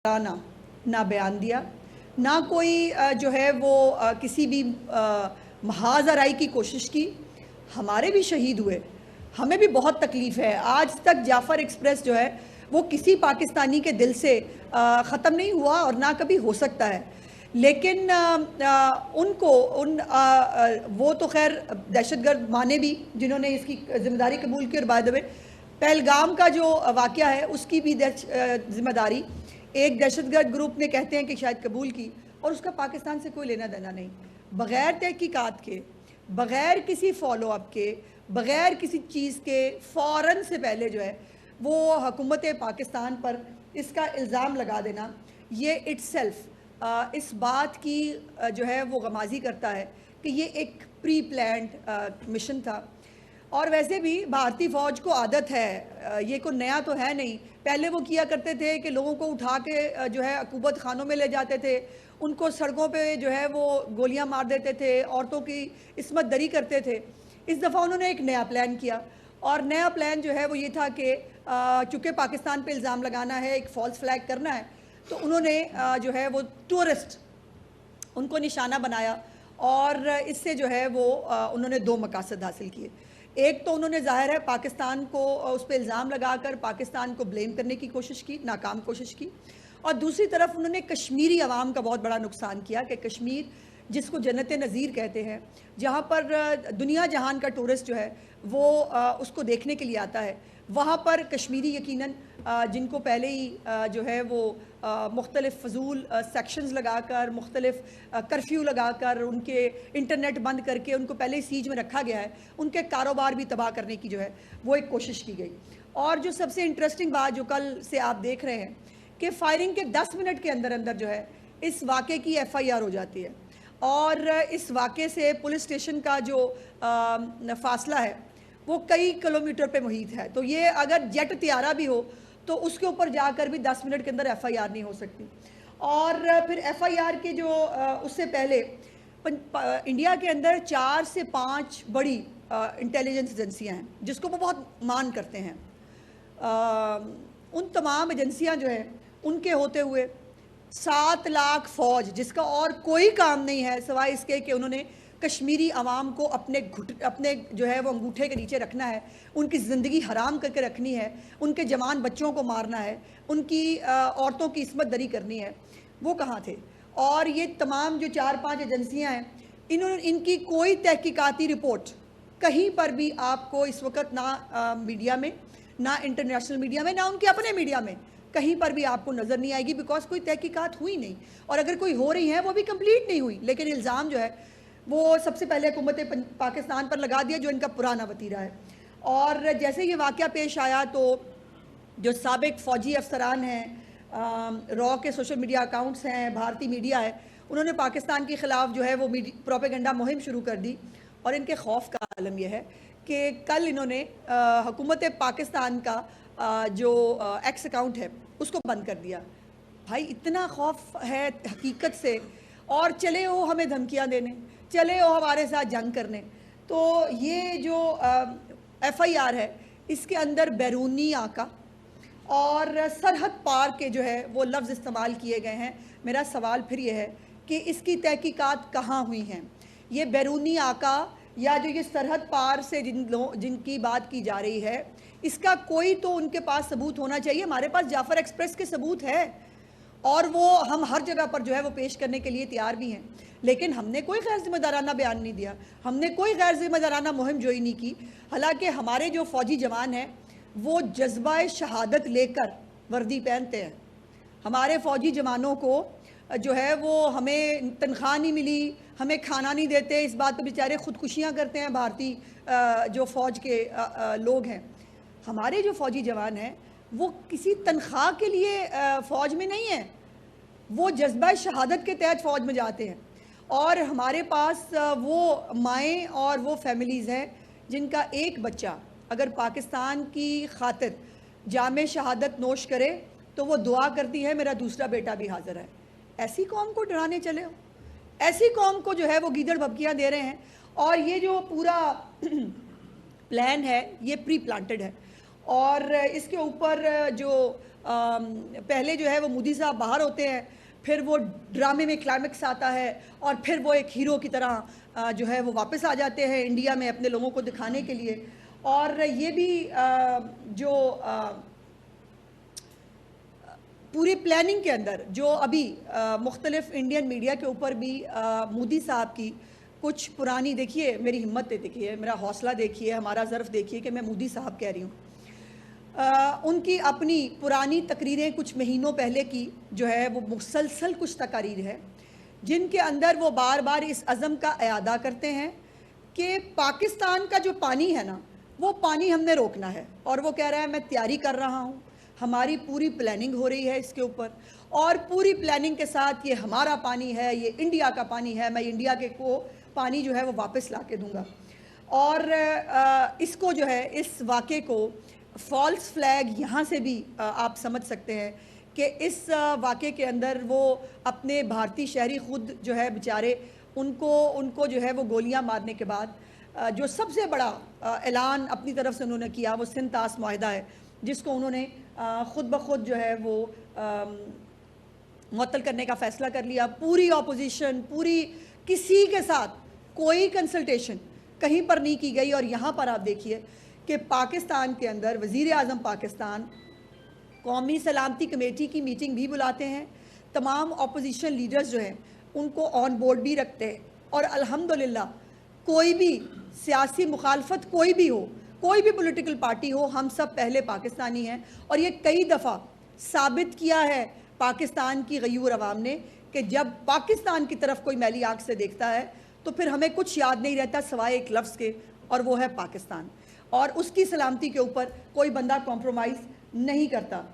ना बयान दिया, ना कोई जो है वो किसी भी महाज आराई की कोशिश की। हमारे भी शहीद हुए, हमें भी बहुत तकलीफ़ है। आज तक जाफ़र एक्सप्रेस जो है वो किसी पाकिस्तानी के दिल से ख़त्म नहीं हुआ और ना कभी हो सकता है। लेकिन उनको वो तो खैर दहशतगर्द माने भी, जिन्होंने इसकी ज़िम्मेदारी कबूल की। और बाय द वे पहलगाम का जो वाक़या है उसकी भी ज़िम्मेदारी एक दहशतगर्द ग्रुप ने कहते हैं कि शायद कबूल की, और उसका पाकिस्तान से कोई लेना देना नहीं। बग़ैर तहकीकात के, बग़ैर किसी फॉलो अप के, बग़ैर किसी चीज़ के फ़ौरन से पहले जो है वो हुकूमत पाकिस्तान पर इसका इल्ज़ाम लगा देना, ये इट्सेल्फ इस बात की जो है वो गमाज़ी करता है कि ये एक प्री प्लान्ड मिशन था। और वैसे भी भारतीय फ़ौज को आदत है, ये कोई नया तो है नहीं। पहले वो किया करते थे कि लोगों को उठा के जो है अकूबत खानों में ले जाते थे, उनको सड़कों पे जो है वो गोलियां मार देते थे, औरतों की इस्मत दरी करते थे। इस दफ़ा उन्होंने एक नया प्लान किया, और नया प्लान जो है वो ये था कि चूँकि पाकिस्तान पे इल्ज़ाम लगाना है, एक फ़ॉल्स फ्लैग करना है, तो उन्होंने जो है वो टूरिस्ट उनको निशाना बनाया, और इससे जो है वो उन्होंने दो मकासद हासिल किए। एक तो उन्होंने ज़ाहिर है पाकिस्तान को उस पर इल्ज़ाम लगाकर पाकिस्तान को ब्लेम करने की कोशिश की, नाकाम कोशिश की। और दूसरी तरफ उन्होंने कश्मीरी अवाम का बहुत बड़ा नुकसान किया कि कश्मीर जिसको जन्नत नज़ीर कहते हैं, जहाँ पर दुनिया जहान का टूरिस्ट जो है वो उसको देखने के लिए आता है, वहाँ पर कश्मीरी यकीनन जिनको पहले ही जो है वो मुख्तलिफ़ फ़जूल सेक्शंस लगाकर, मुख्तलिफ़ कर्फ्यू लगाकर, उनके इंटरनेट बंद करके उनको पहले ही सीज में रखा गया है, उनके कारोबार भी तबाह करने की जो है वो एक कोशिश की गई। और जो सबसे इंटरेस्टिंग बात जो कल से आप देख रहे हैं कि फायरिंग के 10 मिनट के अंदर अंदर जो है इस वाक़े की FIR हो जाती है, और इस वाक़े से पुलिस स्टेशन का जो फासला है वो कई किलोमीटर पे मुहित है। तो ये अगर जेट त्यारा भी हो तो उसके ऊपर जाकर भी 10 मिनट के अंदर FIR नहीं हो सकती। और फिर FIR के जो उससे पहले इंडिया के अंदर 4 से 5 बड़ी इंटेलिजेंस एजेंसियां हैं जिसको वो बहुत मान करते हैं। उन तमाम एजेंसियां जो है उनके होते हुए 7 लाख फ़ौज, जिसका और कोई काम नहीं है सिवाय इसके कि उन्होंने कश्मीरी अवाम को अपने जो है वो अंगूठे के नीचे रखना है, उनकी ज़िंदगी हराम करके रखनी है, उनके जवान बच्चों को मारना है, उनकी औरतों की इस्मत दरी करनी है, वो कहाँ थे? और ये तमाम जो 4-5 एजेंसियाँ हैं, इनकी कोई तहकीकाती रिपोर्ट कहीं पर भी आपको इस वक्त ना मीडिया में, ना इंटरनेशनल मीडिया में, ना उनके अपने मीडिया में कहीं पर भी आपको नज़र नहीं आएगी, बिकॉज कोई तहकीकात हुई नहीं। और अगर कोई हो रही है वो भी कंप्लीट नहीं हुई। लेकिन इल्ज़ाम जो है वो सबसे पहले हुकूमत पाकिस्तान पर लगा दिया, जो इनका पुराना वतीरा है। और जैसे ये वाक़या पेश आया तो जो साबिक फ़ौजी अफसरान हैं, रॉ के सोशल मीडिया अकाउंट्स हैं, भारतीय मीडिया है, उन्होंने पाकिस्तान के ख़िलाफ़ जो है वो प्रोपेगेंडा मुहिम शुरू कर दी। और इनके खौफ का आलम यह है कि कल इन्होंने हुकूमत पाकिस्तान का जो एक्स अकाउंट है उसको बंद कर दिया। भाई इतना खौफ है हकीकत से, और चले वो हमें धमकियां देने, चले वो हमारे साथ जंग करने। तो ये जो FIR है इसके अंदर बैरूनी आका और सरहद पार के जो है वो लफ्ज़ इस्तेमाल किए गए हैं। मेरा सवाल फिर ये है कि इसकी तहकीकात कहाँ हुई हैं? ये बैरूनी आका या जो ये सरहद पार से जिनकी बात की जा रही है, इसका कोई तो उनके पास सबूत होना चाहिए। हमारे पास जाफ़र एक्सप्रेस के सबूत है और वो हम हर जगह पर जो है वो पेश करने के लिए तैयार भी हैं, लेकिन हमने कोई गैर जिम्मेदाराना बयान नहीं दिया, हमने कोई गैर जिम्मेदाराना मुहिम जोई नहीं की। हालांकि हमारे जो फ़ौजी जवान हैं वो जज्बा शहादत लेकर वर्दी पहनते हैं। हमारे फ़ौजी जवानों को जो है वो हमें तनख्वाह नहीं मिली, हमें खाना नहीं देते, इस बात पर बेचारे ख़ुदकुशियाँ करते हैं भारतीय जो फ़ौज के लोग हैं। हमारे जो फ़ौजी जवान हैं वो किसी तनख्वाह के लिए फ़ौज में नहीं है, वो जज्बा शहादत के तहत फ़ौज में जाते हैं। और हमारे पास वो माएँ और वो फैमिलीज़ हैं जिनका एक बच्चा अगर पाकिस्तान की खातिर जामे शहादत नोश करे तो वो दुआ करती है मेरा दूसरा बेटा भी हाज़िर है। ऐसी कौम को डराने चले हो, ऐसी कौम को जो है वो गीदड़ भभकियाँ दे रहे हैं। और ये जो पूरा प्लान है ये प्री प्लांटेड है, और इसके ऊपर जो पहले जो है वो मोदी साहब बाहर होते हैं, फिर वो ड्रामे में क्लाइमेक्स आता है और फिर वो एक हीरो की तरह जो है वो वापस आ जाते हैं इंडिया में अपने लोगों को दिखाने के लिए। और ये भी जो पूरी प्लानिंग के अंदर जो अभी मुख्तलिफ इंडियन मीडिया के ऊपर भी मोदी साहब की कुछ पुरानी, देखिए मेरी हिम्मत देखिए, मेरा हौसला देखिए, हमारा ज़र्फ़ देखिए कि मैं मोदी साहब कह रही हूँ, उनकी अपनी पुरानी तकरीरें कुछ महीनों पहले की जो है वो मुसलसल कुछ तकारीर है जिनके अंदर वो बार बार इस अज़म का इयादा करते हैं कि पाकिस्तान का जो पानी है ना, वो पानी हमने रोकना है। और वो कह रहा है मैं तैयारी कर रहा हूँ, हमारी पूरी प्लानिंग हो रही है इसके ऊपर, और पूरी प्लानिंग के साथ ये हमारा पानी है, ये इंडिया का पानी है, मैं इंडिया के को पानी जो है वो वापस ला के दूँगा। और इसको जो है, इस वाक़े को फॉल्स फ्लैग यहाँ से भी आप समझ सकते हैं कि इस वाक़े के अंदर वो अपने भारतीय शहरी खुद जो है बेचारे, उनको जो है वो गोलियां मारने के बाद जो सबसे बड़ा ऐलान अपनी तरफ से उन्होंने किया वो सिंध तास मुआहिदा है, जिसको उन्होंने ख़ुद ब खुद जो है वो मुअत्तल करने का फ़ैसला कर लिया। पूरी अपोजिशन, पूरी किसी के साथ कोई कंसल्टेशन कहीं पर नहीं की गई। और यहाँ पर आप देखिए कि पाकिस्तान के अंदर वज़ीर आज़म पाकिस्तान कौमी सलामती कमेटी की मीटिंग भी बुलाते हैं, तमाम अपोजिशन लीडर्स जो हैं उनको ऑन बोर्ड भी रखते हैं। और अल्हम्दुलिल्लाह कोई भी सियासी मुखालफत कोई भी हो, कोई भी पॉलिटिकल पार्टी हो, हम सब पहले पाकिस्तानी हैं। और ये कई दफ़ा साबित किया है पाकिस्तान की गयूर अवाम ने कि जब पाकिस्तान की तरफ कोई मैली आँख से देखता है तो फिर हमें कुछ याद नहीं रहता सवाए एक लफ्ज़ के, और वो है पाकिस्तान। और उसकी सलामती के ऊपर कोई बंदा कॉम्प्रोमाइज़ नहीं करता।